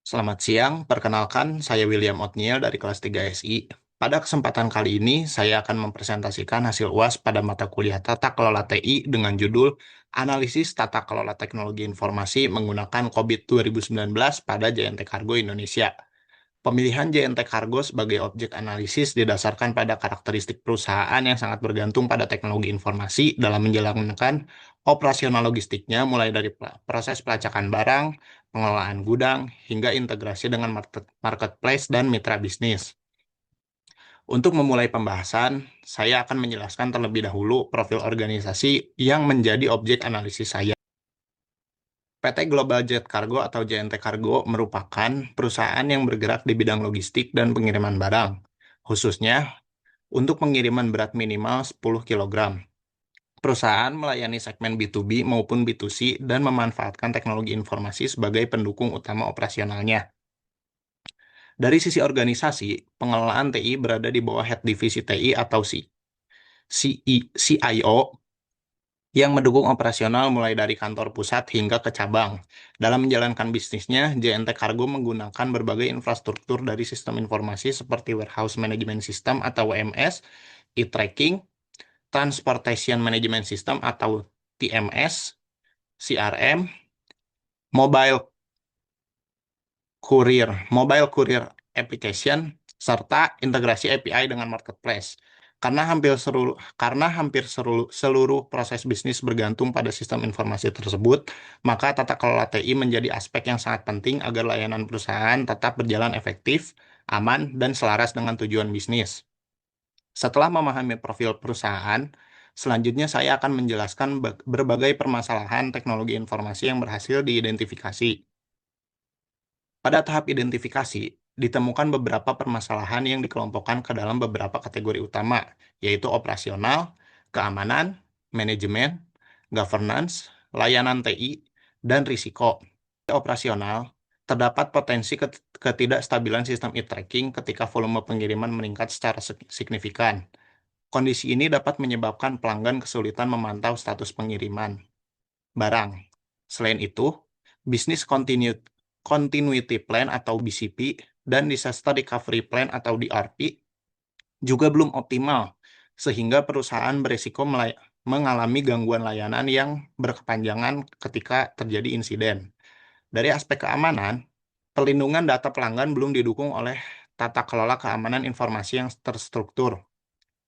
Selamat siang, perkenalkan saya William Otniel dari kelas 3 SI. Pada kesempatan kali ini, saya akan mempresentasikan hasil UAS pada mata kuliah Tata Kelola TI dengan judul Analisis Tata Kelola Teknologi Informasi menggunakan COVID 2019 pada JNT Kargo Indonesia. Pemilihan JNT Kargo sebagai objek analisis didasarkan pada karakteristik perusahaan yang sangat bergantung pada teknologi informasi dalam menjalankan operasional logistiknya mulai dari proses pelacakan barang, pengelolaan gudang, hingga integrasi dengan marketplace dan mitra bisnis. Untuk memulai pembahasan, saya akan menjelaskan terlebih dahulu profil organisasi yang menjadi objek analisis saya. PT Global Jet Cargo atau JNT Cargo merupakan perusahaan yang bergerak di bidang logistik dan pengiriman barang, khususnya untuk pengiriman berat minimal 10 kg. Perusahaan melayani segmen B2B maupun B2C dan memanfaatkan teknologi informasi sebagai pendukung utama operasionalnya. Dari sisi organisasi, pengelolaan TI berada di bawah Head Divisi TI atau CIO yang mendukung operasional mulai dari kantor pusat hingga ke cabang. Dalam menjalankan bisnisnya, JNT Cargo menggunakan berbagai infrastruktur dari sistem informasi seperti Warehouse Management System atau WMS, e-tracking, Transportation Management System atau TMS, CRM, Mobile Courier Application, serta integrasi API dengan marketplace. Karena hampir seluruh proses bisnis bergantung pada sistem informasi tersebut, maka tata kelola TI menjadi aspek yang sangat penting agar layanan perusahaan tetap berjalan efektif, aman, dan selaras dengan tujuan bisnis. Setelah memahami profil perusahaan, selanjutnya saya akan menjelaskan berbagai permasalahan teknologi informasi yang berhasil diidentifikasi. Pada tahap identifikasi, ditemukan beberapa permasalahan yang dikelompokkan ke dalam beberapa kategori utama, yaitu operasional, keamanan, manajemen, governance, layanan TI, dan risiko. Operasional, terdapat potensi ketidakstabilan sistem e-tracking ketika volume pengiriman meningkat secara signifikan. Kondisi ini dapat menyebabkan pelanggan kesulitan memantau status pengiriman barang. Selain itu, bisnis continuity plan atau BCP dan disaster recovery plan atau DRP juga belum optimal, sehingga perusahaan berisiko mengalami gangguan layanan yang berkepanjangan ketika terjadi insiden. Dari aspek keamanan, perlindungan data pelanggan belum didukung oleh tata kelola keamanan informasi yang terstruktur.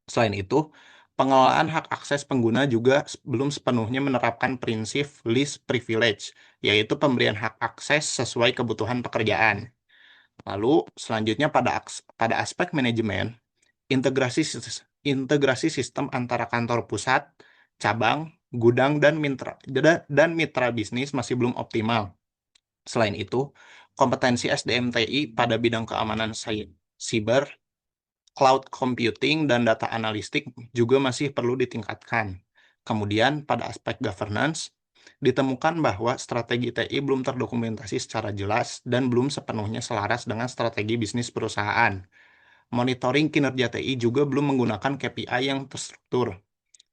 Selain itu, pengelolaan hak akses pengguna juga belum sepenuhnya menerapkan prinsip least privilege, yaitu pemberian hak akses sesuai kebutuhan pekerjaan. Lalu, selanjutnya pada aspek manajemen, integrasi sistem antara kantor pusat, cabang, gudang, dan mitra bisnis masih belum optimal. Selain itu, kompetensi SDM TI pada bidang keamanan siber, cloud computing, dan data analistik juga masih perlu ditingkatkan. Kemudian, pada aspek governance, ditemukan bahwa strategi TI belum terdokumentasi secara jelas dan belum sepenuhnya selaras dengan strategi bisnis perusahaan. Monitoring kinerja TI juga belum menggunakan KPI yang terstruktur.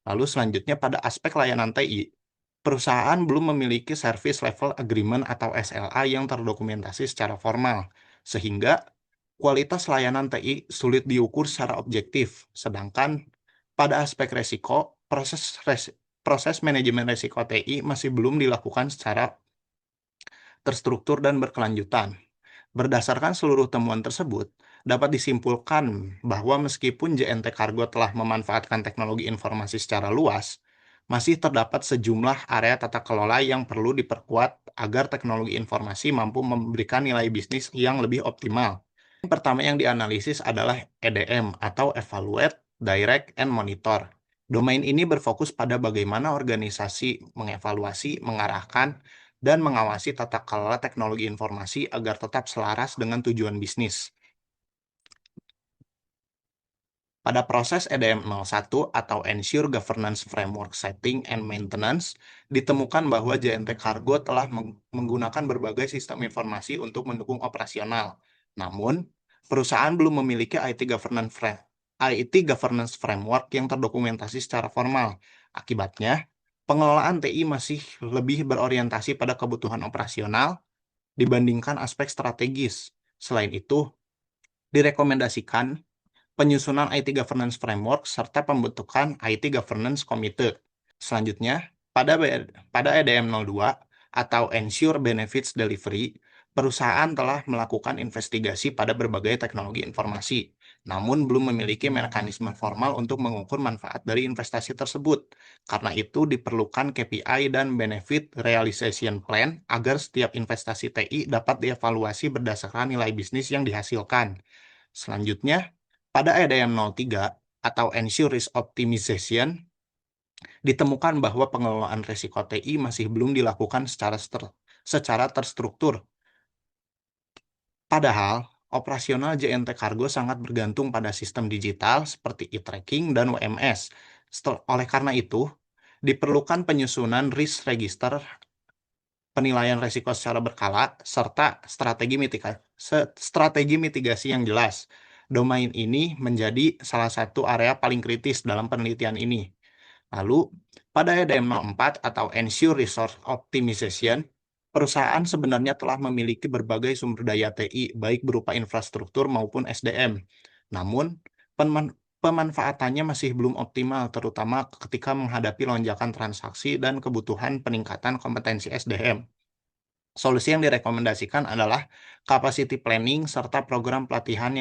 Lalu selanjutnya pada aspek layanan TI, perusahaan belum memiliki Service Level Agreement atau SLA yang terdokumentasi secara formal, sehingga kualitas layanan TI sulit diukur secara objektif. Sedangkan pada aspek resiko, proses manajemen resiko TI masih belum dilakukan secara terstruktur dan berkelanjutan. Berdasarkan seluruh temuan tersebut, dapat disimpulkan bahwa meskipun JNT Cargo telah memanfaatkan teknologi informasi secara luas, masih terdapat sejumlah area tata kelola yang perlu diperkuat agar teknologi informasi mampu memberikan nilai bisnis yang lebih optimal. Yang pertama yang dianalisis adalah EDM atau Evaluate, Direct, and Monitor. Domain ini berfokus pada bagaimana organisasi mengevaluasi, mengarahkan, dan mengawasi tata kelola teknologi informasi agar tetap selaras dengan tujuan bisnis. Pada proses EDM 01 atau Ensure Governance Framework Setting and Maintenance, ditemukan bahwa JNT Cargo telah menggunakan berbagai sistem informasi untuk mendukung operasional. Namun, perusahaan belum memiliki IT governance framework yang terdokumentasi secara formal. Akibatnya, pengelolaan TI masih lebih berorientasi pada kebutuhan operasional dibandingkan aspek strategis. Selain itu, direkomendasikan penyusunan IT Governance Framework serta pembentukan IT Governance Committee. Selanjutnya, pada EDM 02 atau Ensure Benefits Delivery, perusahaan telah melakukan investigasi pada berbagai teknologi informasi, namun belum memiliki mekanisme formal untuk mengukur manfaat dari investasi tersebut. Karena itu, diperlukan KPI dan Benefit Realization Plan agar setiap investasi TI dapat dievaluasi berdasarkan nilai bisnis yang dihasilkan. Selanjutnya, pada EDM 03 atau Ensure Risk Optimization, ditemukan bahwa pengelolaan risiko TI masih belum dilakukan secara terstruktur. Padahal, operasional JNT Cargo sangat bergantung pada sistem digital seperti e-tracking dan WMS. Oleh karena itu, diperlukan penyusunan risk register, penilaian risiko secara berkala, serta strategi mitigasi yang jelas. Domain ini menjadi salah satu area paling kritis dalam penelitian ini. Lalu, pada EDM 04 atau Ensure Resource Optimization, perusahaan sebenarnya telah memiliki berbagai sumber daya TI, baik berupa infrastruktur maupun SDM. Namun, pemanfaatannya masih belum optimal, terutama ketika menghadapi lonjakan transaksi dan kebutuhan peningkatan kompetensi SDM. Solusi yang direkomendasikan adalah capacity planning serta program pelatihan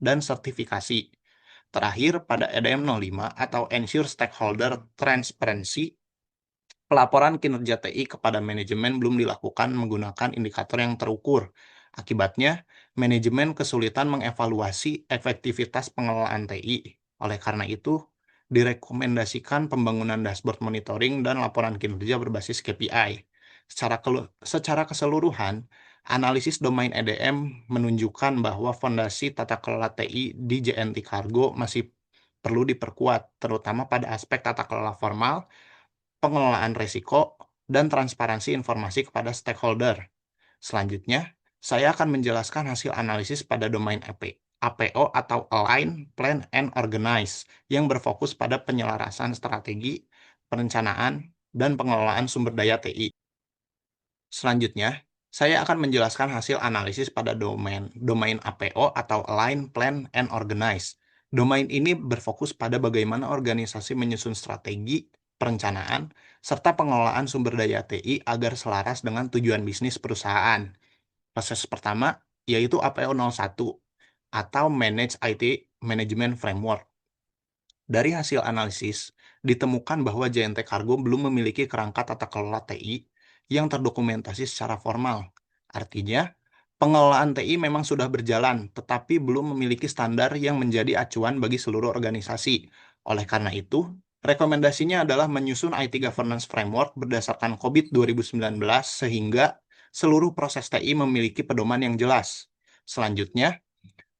dan sertifikasi. Terakhir, pada EDM 05 atau Ensure Stakeholder Transparency, pelaporan kinerja TI kepada manajemen belum dilakukan menggunakan indikator yang terukur. Akibatnya, manajemen kesulitan mengevaluasi efektivitas pengelolaan TI. Oleh karena itu, direkomendasikan pembangunan dashboard monitoring dan laporan kinerja berbasis KPI. Secara keseluruhan, analisis domain EDM menunjukkan bahwa fondasi tata kelola TI di JNT Cargo masih perlu diperkuat, terutama pada aspek tata kelola formal, pengelolaan risiko, dan transparansi informasi kepada stakeholder. Selanjutnya, saya akan menjelaskan hasil analisis pada domain APO atau Align, Plan, and Organize yang berfokus pada penyelarasan strategi, perencanaan, dan pengelolaan sumber daya TI. Selanjutnya, saya akan menjelaskan hasil analisis pada domain APO atau Align, Plan, and Organize. Domain ini berfokus pada bagaimana organisasi menyusun strategi, perencanaan, serta pengelolaan sumber daya TI agar selaras dengan tujuan bisnis perusahaan. Proses pertama yaitu APO 01 atau Manage IT Management Framework. Dari hasil analisis, ditemukan bahwa JNT Cargo belum memiliki kerangka tata kelola TI yang terdokumentasi secara formal. Artinya, pengelolaan TI memang sudah berjalan, tetapi belum memiliki standar yang menjadi acuan bagi seluruh organisasi. Oleh karena itu, rekomendasinya adalah menyusun IT Governance Framework berdasarkan COVID 2019 sehingga seluruh proses TI memiliki pedoman yang jelas. Selanjutnya,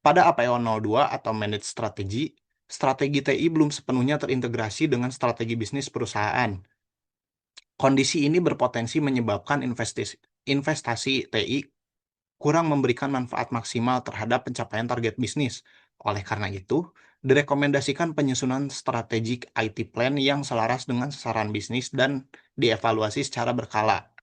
pada APO 02 atau Manage Strategy, strategi TI belum sepenuhnya terintegrasi dengan strategi bisnis perusahaan. Kondisi ini berpotensi menyebabkan investasi TI kurang memberikan manfaat maksimal terhadap pencapaian target bisnis. Oleh karena itu, direkomendasikan penyusunan strategic IT plan yang selaras dengan sasaran bisnis dan dievaluasi secara berkala.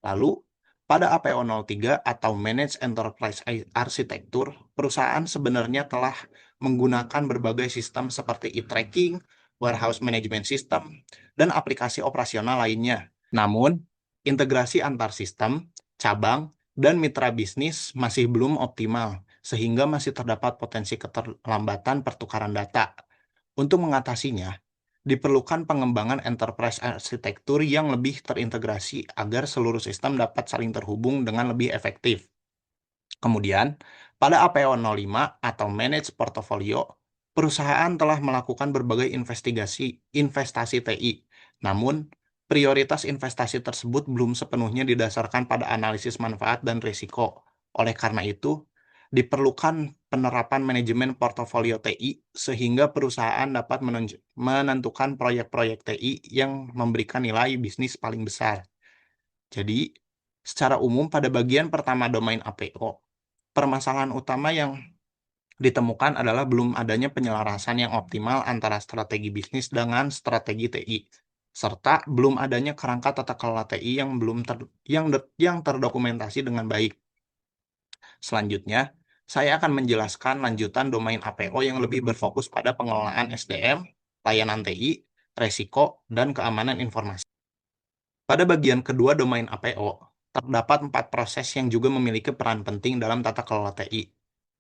Lalu, pada APO 03 atau Managed Enterprise Architecture, perusahaan sebenarnya telah menggunakan berbagai sistem seperti e-tracking, warehouse management system, dan aplikasi operasional lainnya. Namun, integrasi antar sistem, cabang, dan mitra bisnis masih belum optimal, sehingga masih terdapat potensi keterlambatan pertukaran data. Untuk mengatasinya, diperlukan pengembangan enterprise arsitektur yang lebih terintegrasi agar seluruh sistem dapat saling terhubung dengan lebih efektif. Kemudian, pada APO 05 atau Manage Portfolio, perusahaan telah melakukan berbagai investasi TI. Namun, prioritas investasi tersebut belum sepenuhnya didasarkan pada analisis manfaat dan risiko. Oleh karena itu, diperlukan penerapan manajemen portofolio TI sehingga perusahaan dapat menentukan proyek-proyek TI yang memberikan nilai bisnis paling besar. Jadi, secara umum pada bagian pertama domain APO, permasalahan utama yang ditemukan adalah belum adanya penyelarasan yang optimal antara strategi bisnis dengan strategi TI. serta belum adanya kerangka tata kelola TI yang belum ter, yang terdokumentasi dengan baik. Selanjutnya, saya akan menjelaskan lanjutan domain APO yang lebih berfokus pada pengelolaan SDM, layanan TI, resiko, dan keamanan informasi. Pada bagian kedua domain APO, terdapat 4 proses yang juga memiliki peran penting dalam tata kelola TI.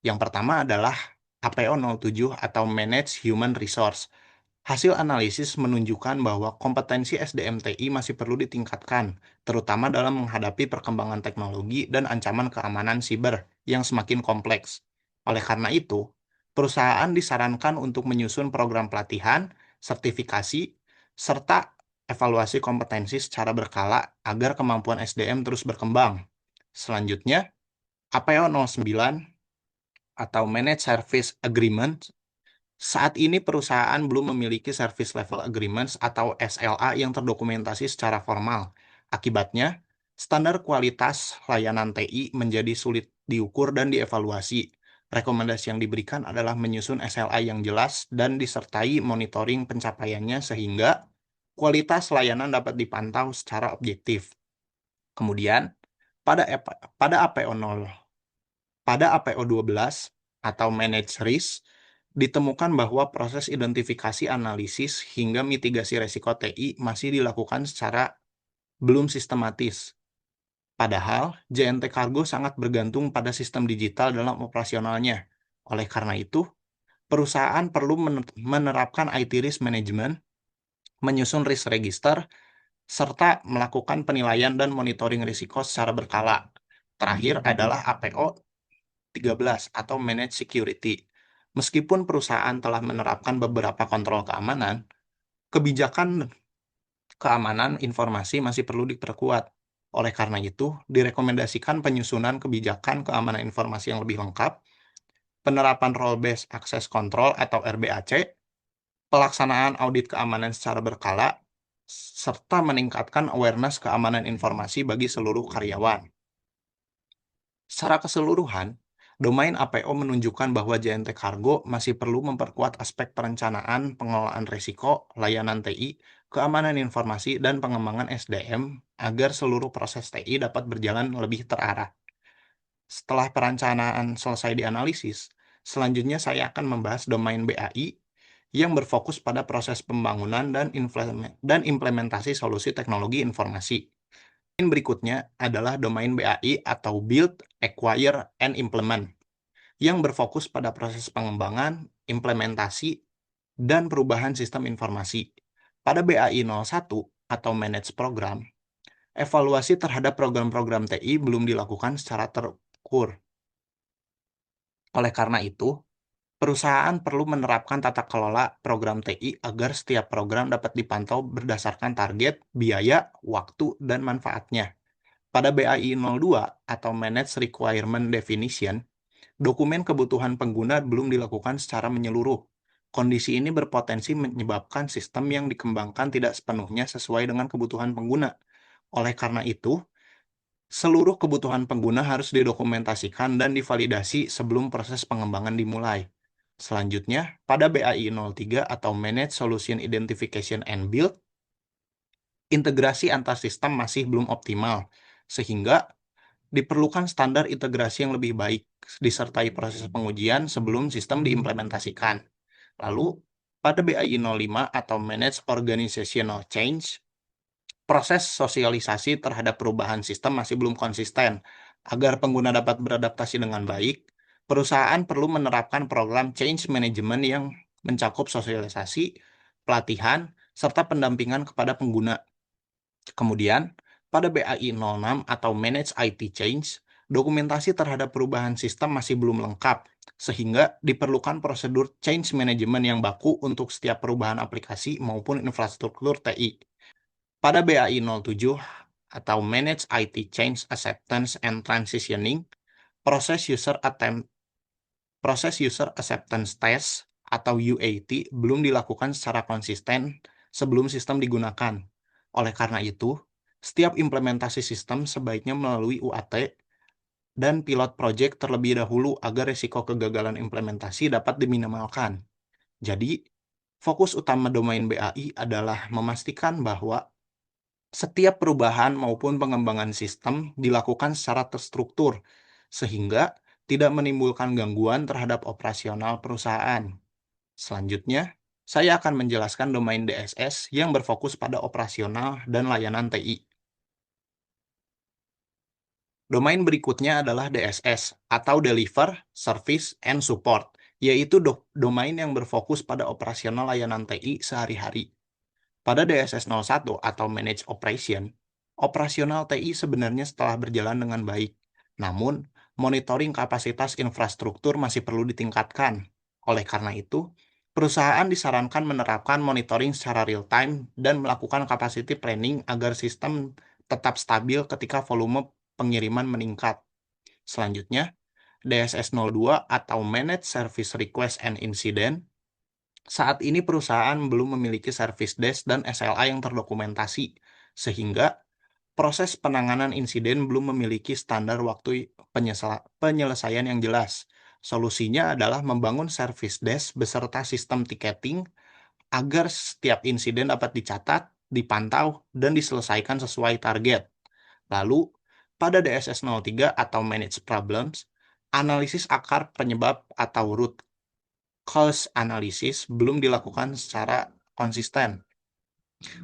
Yang pertama adalah APO 07 atau Manage Human Resource. Hasil analisis menunjukkan bahwa kompetensi SDM TI masih perlu ditingkatkan, terutama dalam menghadapi perkembangan teknologi dan ancaman keamanan siber yang semakin kompleks. Oleh karena itu, perusahaan disarankan untuk menyusun program pelatihan, sertifikasi, serta evaluasi kompetensi secara berkala agar kemampuan SDM terus berkembang. Selanjutnya, APO 09 atau Managed Service Agreement. Saat ini perusahaan belum memiliki Service Level Agreements atau SLA yang terdokumentasi secara formal. Akibatnya, standar kualitas layanan TI menjadi sulit diukur dan dievaluasi. Rekomendasi yang diberikan adalah menyusun SLA yang jelas dan disertai monitoring pencapaiannya sehingga kualitas layanan dapat dipantau secara objektif. Kemudian, pada pada APO 0 pada APO 12 atau Managed Risk, ditemukan bahwa proses identifikasi analisis hingga mitigasi resiko TI masih dilakukan secara belum sistematis. Padahal, JNT Cargo sangat bergantung pada sistem digital dalam operasionalnya. Oleh karena itu, perusahaan perlu menerapkan IT Risk Management, menyusun risk register, serta melakukan penilaian dan monitoring risiko secara berkala. Terakhir adalah APO 13 atau Managed Security. Meskipun perusahaan telah menerapkan beberapa kontrol keamanan, kebijakan keamanan informasi masih perlu diperkuat. Oleh karena itu, direkomendasikan penyusunan kebijakan keamanan informasi yang lebih lengkap, penerapan Role-Based Access Control atau RBAC, pelaksanaan audit keamanan secara berkala, serta meningkatkan awareness keamanan informasi bagi seluruh karyawan. Secara keseluruhan, domain APO menunjukkan bahwa JNT Cargo masih perlu memperkuat aspek perencanaan, pengelolaan risiko, layanan TI, keamanan informasi, dan pengembangan SDM agar seluruh proses TI dapat berjalan lebih terarah. Setelah perencanaan selesai dianalisis, selanjutnya saya akan membahas domain BAI yang berfokus pada proses pembangunan dan implementasi solusi teknologi informasi. Domain berikutnya adalah domain BAI atau Build, Acquire, and Implement yang berfokus pada proses pengembangan, implementasi, dan perubahan sistem informasi. Pada BAI 01 atau Manage Program, evaluasi terhadap program-program TI belum dilakukan secara terukur. Oleh karena itu, perusahaan perlu menerapkan tata kelola program TI agar setiap program dapat dipantau berdasarkan target, biaya, waktu, dan manfaatnya. Pada BAI 02 atau Managed Requirement Definition, dokumen kebutuhan pengguna belum dilakukan secara menyeluruh. Kondisi ini berpotensi menyebabkan sistem yang dikembangkan tidak sepenuhnya sesuai dengan kebutuhan pengguna. Oleh karena itu, seluruh kebutuhan pengguna harus didokumentasikan dan divalidasi sebelum proses pengembangan dimulai. Selanjutnya, pada BAI 03 atau Managed Solution Identification and Build, integrasi antar sistem masih belum optimal, sehingga diperlukan standar integrasi yang lebih baik, disertai proses pengujian sebelum sistem diimplementasikan. Lalu, pada BAI 05 atau Managed Organizational Change, proses sosialisasi terhadap perubahan sistem masih belum konsisten. Agar pengguna dapat beradaptasi dengan baik, perusahaan perlu menerapkan program change management yang mencakup sosialisasi, pelatihan, serta pendampingan kepada pengguna. Kemudian, pada BAI 06 atau Manage IT Change, dokumentasi terhadap perubahan sistem masih belum lengkap, sehingga diperlukan prosedur change management yang baku untuk setiap perubahan aplikasi maupun infrastruktur TI. Pada BAI 07 atau Manage IT Change Acceptance and Transitioning, proses User Acceptance Test atau UAT belum dilakukan secara konsisten sebelum sistem digunakan. Oleh karena itu, setiap implementasi sistem sebaiknya melalui UAT dan pilot project terlebih dahulu agar risiko kegagalan implementasi dapat diminimalkan. Jadi, Fokus utama domain BAI adalah memastikan bahwa setiap perubahan maupun pengembangan sistem dilakukan secara terstruktur, sehingga tidak menimbulkan gangguan terhadap operasional perusahaan. Selanjutnya, saya akan menjelaskan domain DSS yang berfokus pada operasional dan layanan TI. Domain berikutnya adalah DSS atau Deliver, Service, and Support, yaitu domain yang berfokus pada operasional layanan TI sehari-hari. Pada DSS 01 atau Manage Operation, operasional TI sebenarnya setelah berjalan dengan baik. Namun, monitoring kapasitas infrastruktur masih perlu ditingkatkan. Oleh karena itu, perusahaan disarankan menerapkan monitoring secara real-time dan melakukan capacity planning agar sistem tetap stabil ketika volume pengiriman meningkat. Selanjutnya, DSS 02 atau Manage Service Request and Incident. Saat ini perusahaan belum memiliki service desk dan SLA yang terdokumentasi, sehingga proses penanganan insiden belum memiliki standar waktu penyelesaian yang jelas. Solusinya adalah membangun service desk beserta sistem ticketing agar setiap insiden dapat dicatat, dipantau, dan diselesaikan sesuai target. Lalu, pada DSS 03 atau Manage Problems, analisis akar penyebab atau root cause analysis belum dilakukan secara konsisten.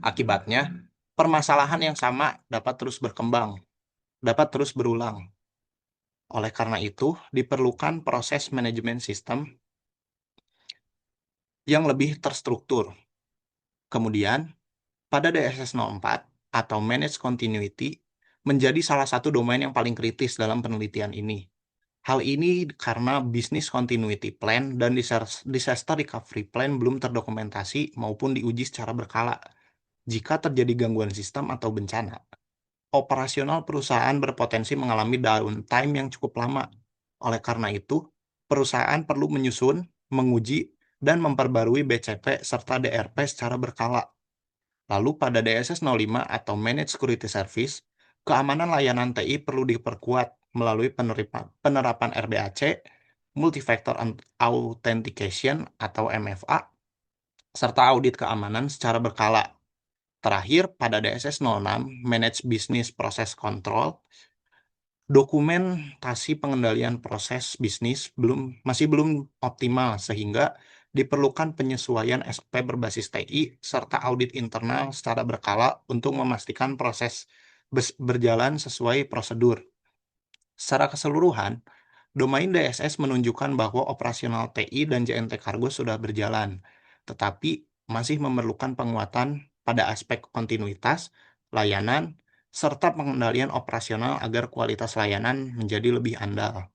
Akibatnya, permasalahan yang sama dapat terus berkembang, dapat terus berulang. Oleh karena itu, diperlukan proses manajemen sistem yang lebih terstruktur. Kemudian, pada DSS 04 atau Manage Continuity menjadi salah satu domain yang paling kritis dalam penelitian ini. Hal ini karena Business Continuity Plan dan Disaster Recovery Plan belum terdokumentasi maupun diuji secara berkala. Jika terjadi gangguan sistem atau bencana, operasional perusahaan berpotensi mengalami downtime yang cukup lama. Oleh karena itu, perusahaan perlu menyusun, menguji, dan memperbarui BCP serta DRP secara berkala. Lalu pada DSS 05 atau Managed Security Service, keamanan layanan TI perlu diperkuat melalui penerapan RBAC, Multi-Factor Authentication atau MFA, serta audit keamanan secara berkala. Terakhir, pada DSS 06, Manage Business Process Control, dokumentasi pengendalian proses bisnis masih belum optimal, sehingga diperlukan penyesuaian SOP berbasis TI serta audit internal secara berkala untuk memastikan proses berjalan sesuai prosedur. Secara keseluruhan, domain DSS menunjukkan bahwa operasional TI dan JNT Kargo sudah berjalan, tetapi masih memerlukan penguatan pada aspek kontinuitas, layanan, serta pengendalian operasional agar kualitas layanan menjadi lebih andal.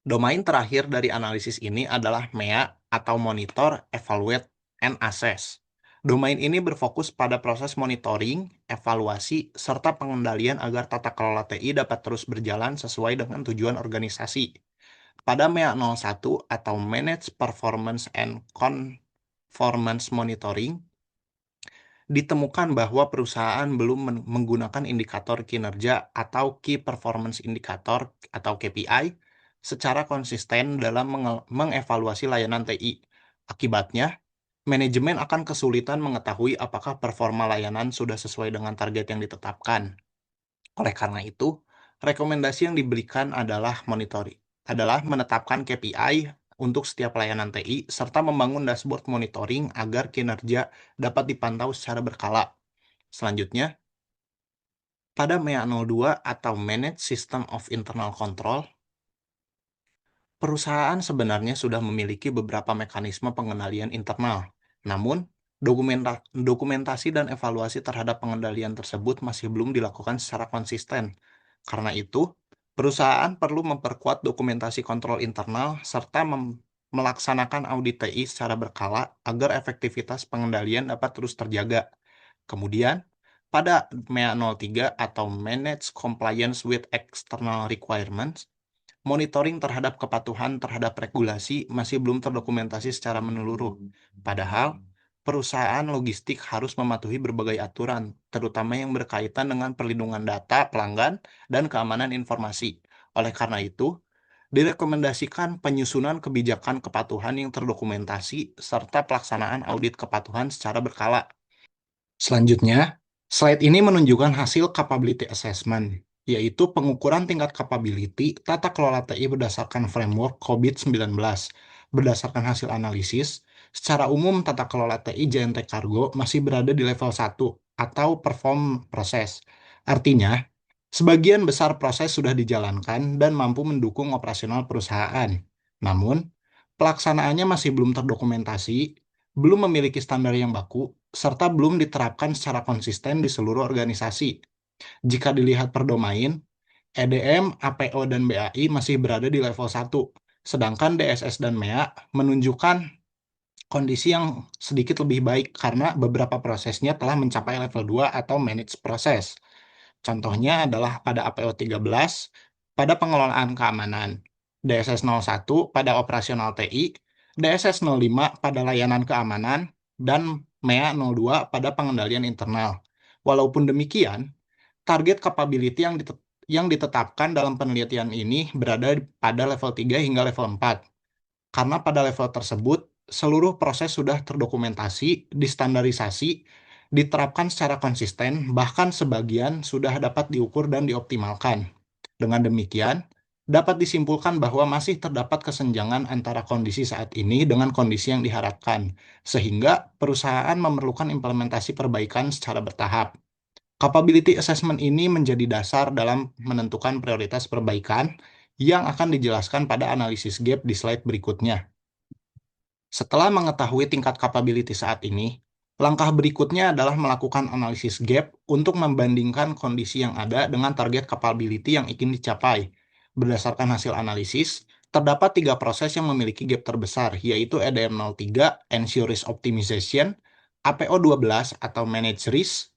Domain terakhir dari analisis ini adalah MEA atau Monitor, Evaluate, and Assess. Domain ini berfokus pada proses monitoring, evaluasi, serta pengendalian agar tata kelola TI dapat terus berjalan sesuai dengan tujuan organisasi. Pada MEA 01 atau Manage Performance and Conformance Monitoring, ditemukan bahwa perusahaan belum menggunakan indikator kinerja atau Key Performance Indicator atau KPI secara konsisten dalam mengevaluasi layanan TI. Akibatnya, manajemen akan kesulitan mengetahui apakah performa layanan sudah sesuai dengan target yang ditetapkan. Oleh karena itu, rekomendasi yang diberikan adalah menetapkan KPI untuk setiap layanan TI serta membangun dashboard monitoring agar kinerja dapat dipantau secara berkala. Selanjutnya, pada MEA 02 atau Managed System of Internal Control, perusahaan sebenarnya sudah memiliki beberapa mekanisme pengendalian internal. Namun, dokumentasi dan evaluasi terhadap pengendalian tersebut masih belum dilakukan secara konsisten. Karena itu, perusahaan perlu memperkuat dokumentasi kontrol internal serta melaksanakan audit TI secara berkala agar efektivitas pengendalian dapat terus terjaga. Kemudian, pada MEA 03 atau Manage Compliance with External Requirements, monitoring terhadap kepatuhan terhadap regulasi masih belum terdokumentasi secara menyeluruh. Padahal, perusahaan logistik harus mematuhi berbagai aturan, terutama yang berkaitan dengan perlindungan data pelanggan dan keamanan informasi. Oleh karena itu, Direkomendasikan penyusunan kebijakan kepatuhan yang terdokumentasi serta pelaksanaan audit kepatuhan secara berkala. Selanjutnya, slide ini menunjukkan hasil capability assessment, yaitu pengukuran tingkat capability tata kelola TI berdasarkan framework COVID-19. Berdasarkan hasil analisis, secara umum tata kelola TI JNT Cargo masih berada di level 1 atau perform proses. Artinya, sebagian besar proses sudah dijalankan dan mampu mendukung operasional perusahaan. Namun, pelaksanaannya masih belum terdokumentasi, belum memiliki standar yang baku, serta belum diterapkan secara konsisten di seluruh organisasi. Jika dilihat per domain, EDM, APO, dan BAI masih berada di level 1, sedangkan DSS dan MEA menunjukkan kondisi yang sedikit lebih baik karena beberapa prosesnya telah mencapai level 2 atau managed proses. Contohnya adalah pada APO 13 pada pengelolaan keamanan, DSS 01 pada operasional TI, DSS 05 pada layanan keamanan, dan MEA 02 pada pengendalian internal. Walaupun demikian, target capability yang ditetapkan dalam penelitian ini berada pada level 3 hingga level 4. Karena pada level tersebut, seluruh proses sudah terdokumentasi, distandarisasi, diterapkan secara konsisten, bahkan sebagian sudah dapat diukur dan dioptimalkan. Dengan demikian, dapat disimpulkan bahwa masih terdapat kesenjangan antara kondisi saat ini dengan kondisi yang diharapkan, sehingga perusahaan memerlukan implementasi perbaikan secara bertahap. Capability assessment ini menjadi dasar dalam menentukan prioritas perbaikan yang akan dijelaskan pada analisis gap di slide berikutnya. Setelah mengetahui tingkat capability saat ini, langkah berikutnya adalah melakukan analisis gap untuk membandingkan kondisi yang ada dengan target capability yang ingin dicapai. Berdasarkan hasil analisis, terdapat 3 proses yang memiliki gap terbesar, yaitu EDM03 Ensure Risk Optimization, APO 12 atau Manage Risk,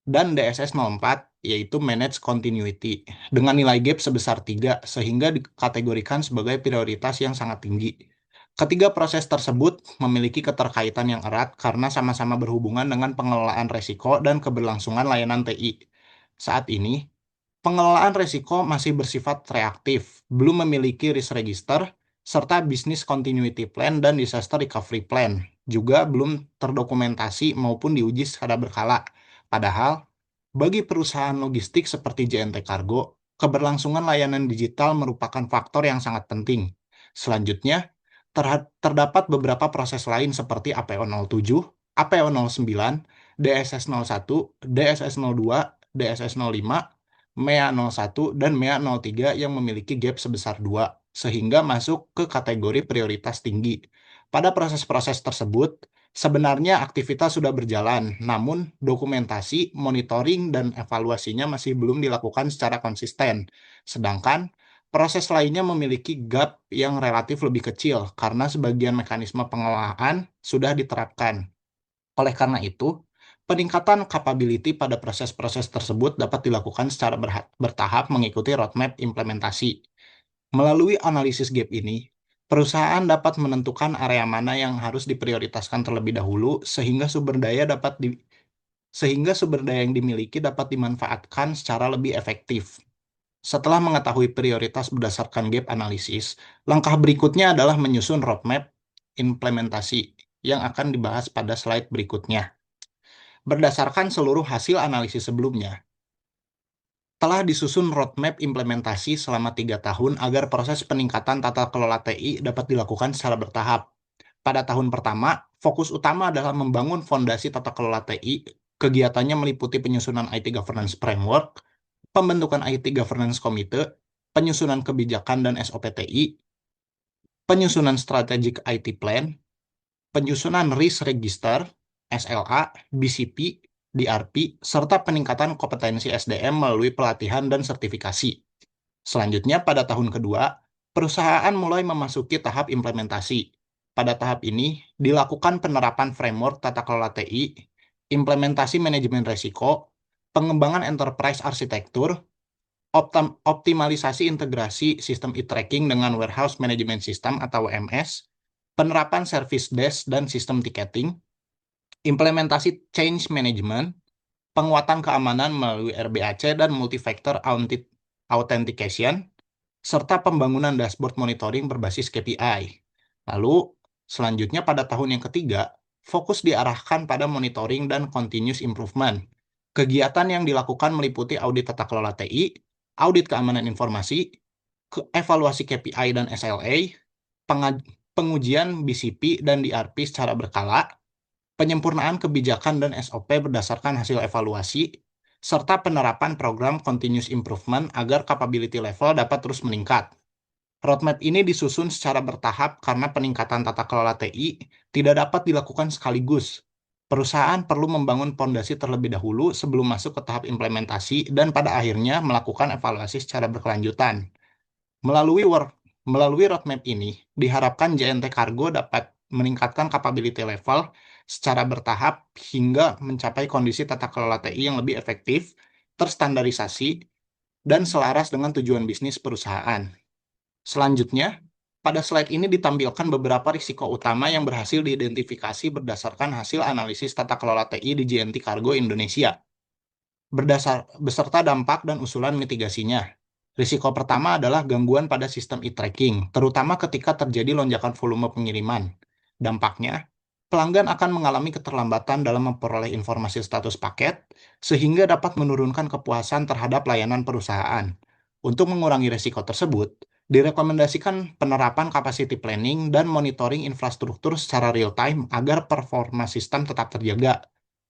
dan DSS 04 yaitu Manage Continuity, dengan nilai gap sebesar 3 sehingga dikategorikan sebagai prioritas yang sangat tinggi. Ketiga proses tersebut memiliki keterkaitan yang erat karena sama-sama berhubungan dengan pengelolaan resiko dan keberlangsungan layanan TI. Saat ini, pengelolaan resiko masih bersifat reaktif, belum memiliki risk register, serta business continuity plan dan disaster recovery plan juga belum terdokumentasi maupun diuji secara berkala. Padahal, bagi perusahaan logistik seperti JNT Cargo, keberlangsungan layanan digital merupakan faktor yang sangat penting. Selanjutnya, terdapat beberapa proses lain seperti APO 07, APO 09, DSS 01, DSS 02, DSS 05, MEA 01, dan MEA 03 yang memiliki gap sebesar 2, sehingga masuk ke kategori prioritas tinggi. Pada proses-proses tersebut, sebenarnya aktivitas sudah berjalan, namun dokumentasi, monitoring, dan evaluasinya masih belum dilakukan secara konsisten. Sedangkan proses lainnya memiliki gap yang relatif lebih kecil karena sebagian mekanisme pengelolaan sudah diterapkan. Oleh karena itu, peningkatan capability pada proses-proses tersebut dapat dilakukan secara bertahap mengikuti roadmap implementasi. Melalui analisis gap ini, perusahaan dapat menentukan area mana yang harus diprioritaskan terlebih dahulu sehingga sumber daya yang dimiliki dapat dimanfaatkan secara lebih efektif. Setelah mengetahui prioritas berdasarkan gap analisis, langkah berikutnya adalah menyusun roadmap implementasi yang akan dibahas pada slide berikutnya. Berdasarkan seluruh hasil analisis sebelumnya, telah disusun roadmap implementasi selama 3 tahun agar proses peningkatan tata kelola TI dapat dilakukan secara bertahap. Pada tahun pertama, fokus utama adalah membangun fondasi tata kelola TI. Kegiatannya meliputi penyusunan IT Governance Framework, pembentukan IT Governance Committee, penyusunan kebijakan dan SOP TI, penyusunan Strategic IT Plan, penyusunan Risk Register, SLA, BCP, DRP, serta peningkatan kompetensi SDM melalui pelatihan dan sertifikasi. Selanjutnya, pada tahun kedua, perusahaan mulai memasuki tahap implementasi. Pada tahap ini, dilakukan penerapan framework tata kelola TI, implementasi manajemen risiko, pengembangan enterprise arsitektur, optimalisasi integrasi sistem e-tracking dengan warehouse management system atau WMS, penerapan service desk dan sistem ticketing, implementasi change management, penguatan keamanan melalui RBAC dan multi-factor authentication, serta pembangunan dashboard monitoring berbasis KPI. Lalu, selanjutnya pada tahun yang ketiga, fokus diarahkan pada monitoring dan continuous improvement. Kegiatan yang dilakukan meliputi audit tata kelola TI, audit keamanan informasi, evaluasi KPI dan SLA, pengujian BCP dan DRP secara berkala, penyempurnaan kebijakan dan SOP berdasarkan hasil evaluasi, serta penerapan program continuous improvement agar capability level dapat terus meningkat. Roadmap ini disusun secara bertahap karena peningkatan tata kelola TI tidak dapat dilakukan sekaligus. Perusahaan perlu membangun fondasi terlebih dahulu sebelum masuk ke tahap implementasi dan pada akhirnya melakukan evaluasi secara berkelanjutan. Melalui roadmap ini, diharapkan JNT Cargo dapat meningkatkan capability level secara bertahap hingga mencapai kondisi tata kelola TI yang lebih efektif, terstandarisasi, dan selaras dengan tujuan bisnis perusahaan. Selanjutnya, pada slide ini ditampilkan beberapa risiko utama yang berhasil diidentifikasi berdasarkan hasil analisis tata kelola TI di JNT Cargo Indonesia, beserta dampak dan usulan mitigasinya. Risiko pertama adalah gangguan pada sistem e-tracking, terutama ketika terjadi lonjakan volume pengiriman. Dampaknya, pelanggan akan mengalami keterlambatan dalam memperoleh informasi status paket, sehingga dapat menurunkan kepuasan terhadap layanan perusahaan. Untuk mengurangi risiko tersebut, direkomendasikan penerapan capacity planning dan monitoring infrastruktur secara real-time agar performa sistem tetap terjaga.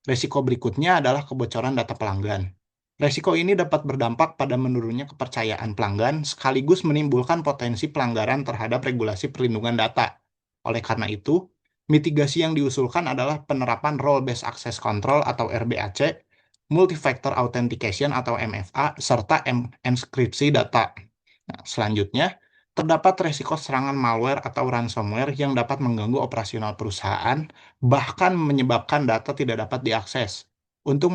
Risiko berikutnya adalah kebocoran data pelanggan. Resiko ini dapat berdampak pada menurunnya kepercayaan pelanggan sekaligus menimbulkan potensi pelanggaran terhadap regulasi perlindungan data. Oleh karena itu, mitigasi yang diusulkan adalah penerapan Role-Based Access Control atau RBAC, Multi-Factor Authentication atau MFA, serta enskripsi data. Nah, selanjutnya, terdapat resiko serangan malware atau ransomware yang dapat mengganggu operasional perusahaan, bahkan menyebabkan data tidak dapat diakses. Untuk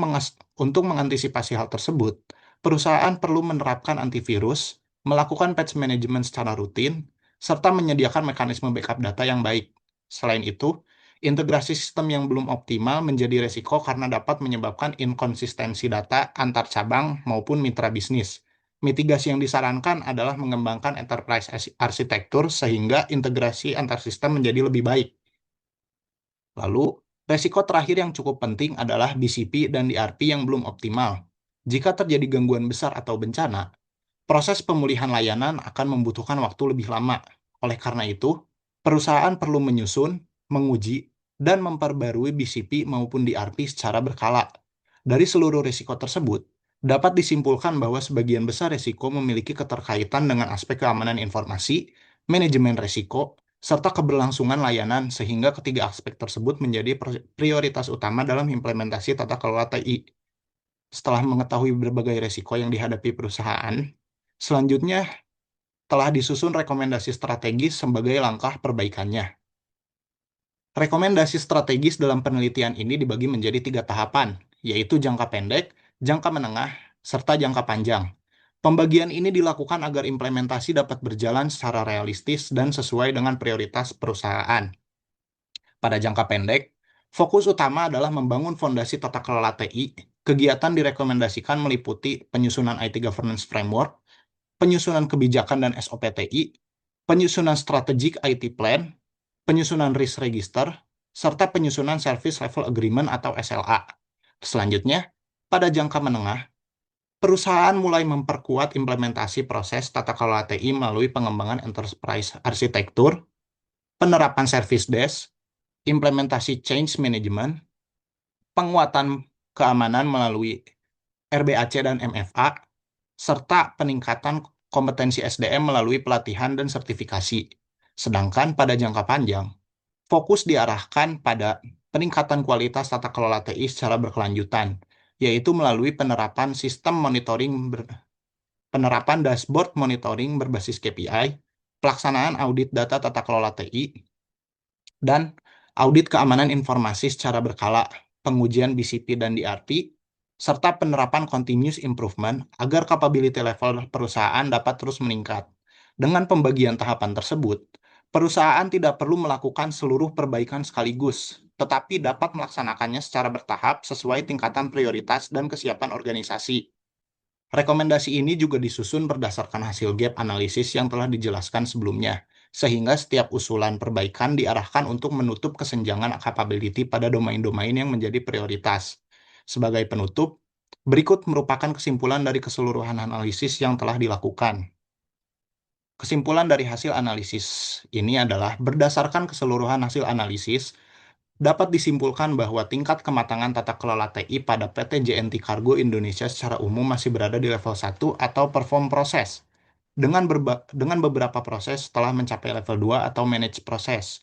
mengantisipasi hal tersebut, perusahaan perlu menerapkan antivirus, melakukan patch management secara rutin, serta menyediakan mekanisme backup data yang baik. Selain itu, integrasi sistem yang belum optimal menjadi resiko karena dapat menyebabkan inkonsistensi data antar cabang maupun mitra bisnis. Mitigasi yang disarankan adalah mengembangkan enterprise arsitektur sehingga integrasi antar sistem menjadi lebih baik. Lalu, resiko terakhir yang cukup penting adalah BCP dan DRP yang belum optimal. Jika terjadi gangguan besar atau bencana, proses pemulihan layanan akan membutuhkan waktu lebih lama. Oleh karena itu, perusahaan perlu menyusun, menguji, dan memperbarui BCP maupun DRP secara berkala. Dari seluruh risiko tersebut, dapat disimpulkan bahwa sebagian besar risiko memiliki keterkaitan dengan aspek keamanan informasi, manajemen risiko, serta keberlangsungan layanan sehingga ketiga aspek tersebut menjadi prioritas utama dalam implementasi tata kelola TI. Setelah mengetahui berbagai risiko yang dihadapi perusahaan, selanjutnya telah disusun rekomendasi strategis sebagai langkah perbaikannya. Rekomendasi strategis dalam penelitian ini dibagi menjadi 3 tahapan, yaitu jangka pendek, jangka menengah, serta jangka panjang. Pembagian ini dilakukan agar implementasi dapat berjalan secara realistis dan sesuai dengan prioritas perusahaan. Pada jangka pendek, fokus utama adalah membangun fondasi tata kelola TI. Kegiatan direkomendasikan meliputi penyusunan IT Governance Framework, penyusunan kebijakan dan SOP TI, penyusunan strategic IT Plan, penyusunan risk register, serta penyusunan Service Level Agreement atau SLA. Selanjutnya, pada jangka menengah, perusahaan mulai memperkuat implementasi proses tata kelola TI melalui pengembangan enterprise arsitektur, penerapan service desk, implementasi change management, penguatan keamanan melalui RBAC dan MFA, serta peningkatan kompetensi SDM melalui pelatihan dan sertifikasi. Sedangkan pada jangka panjang, fokus diarahkan pada peningkatan kualitas tata kelola TI secara berkelanjutan, yaitu melalui penerapan dashboard monitoring berbasis KPI, pelaksanaan audit data tata kelola TI, dan audit keamanan informasi secara berkala, pengujian BCP dan DRP, serta penerapan continuous improvement agar capability level perusahaan dapat terus meningkat. Dengan pembagian tahapan tersebut, perusahaan tidak perlu melakukan seluruh perbaikan sekaligus, tetapi dapat melaksanakannya secara bertahap sesuai tingkatan prioritas dan kesiapan organisasi. Rekomendasi ini juga disusun berdasarkan hasil gap analisis yang telah dijelaskan sebelumnya, sehingga setiap usulan perbaikan diarahkan untuk menutup kesenjangan capability pada domain-domain yang menjadi prioritas. Sebagai penutup, berikut merupakan kesimpulan dari keseluruhan analisis yang telah dilakukan. Kesimpulan dari hasil analisis ini adalah berdasarkan keseluruhan hasil analisis, dapat disimpulkan bahwa tingkat kematangan tata kelola TI pada PT JNT Cargo Indonesia secara umum masih berada di level 1 atau perform proses, dengan beberapa proses telah mencapai level 2 atau manage proses.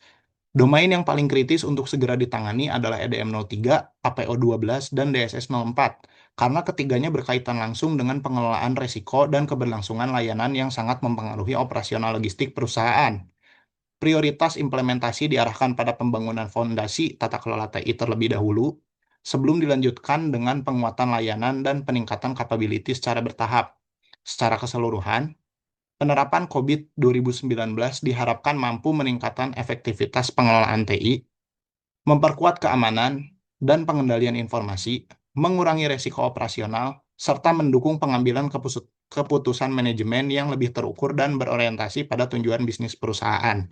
Domain yang paling kritis untuk segera ditangani adalah EDM 03, APO 12, dan DSS 04, karena ketiganya berkaitan langsung dengan pengelolaan resiko dan keberlangsungan layanan yang sangat mempengaruhi operasional logistik perusahaan. Prioritas implementasi diarahkan pada pembangunan fondasi tata kelola TI terlebih dahulu, sebelum dilanjutkan dengan penguatan layanan dan peningkatan capability secara bertahap. Secara keseluruhan, penerapan COVID 2019 diharapkan mampu meningkatkan efektivitas pengelolaan TI, memperkuat keamanan dan pengendalian informasi, mengurangi resiko operasional, serta mendukung pengambilan keputusan manajemen yang lebih terukur dan berorientasi pada tujuan bisnis perusahaan.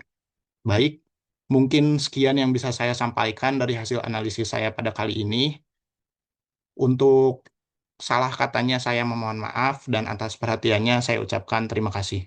Baik, mungkin sekian yang bisa saya sampaikan dari hasil analisis saya pada kali ini. Untuk salah katanya saya memohon maaf dan atas perhatiannya saya ucapkan terima kasih.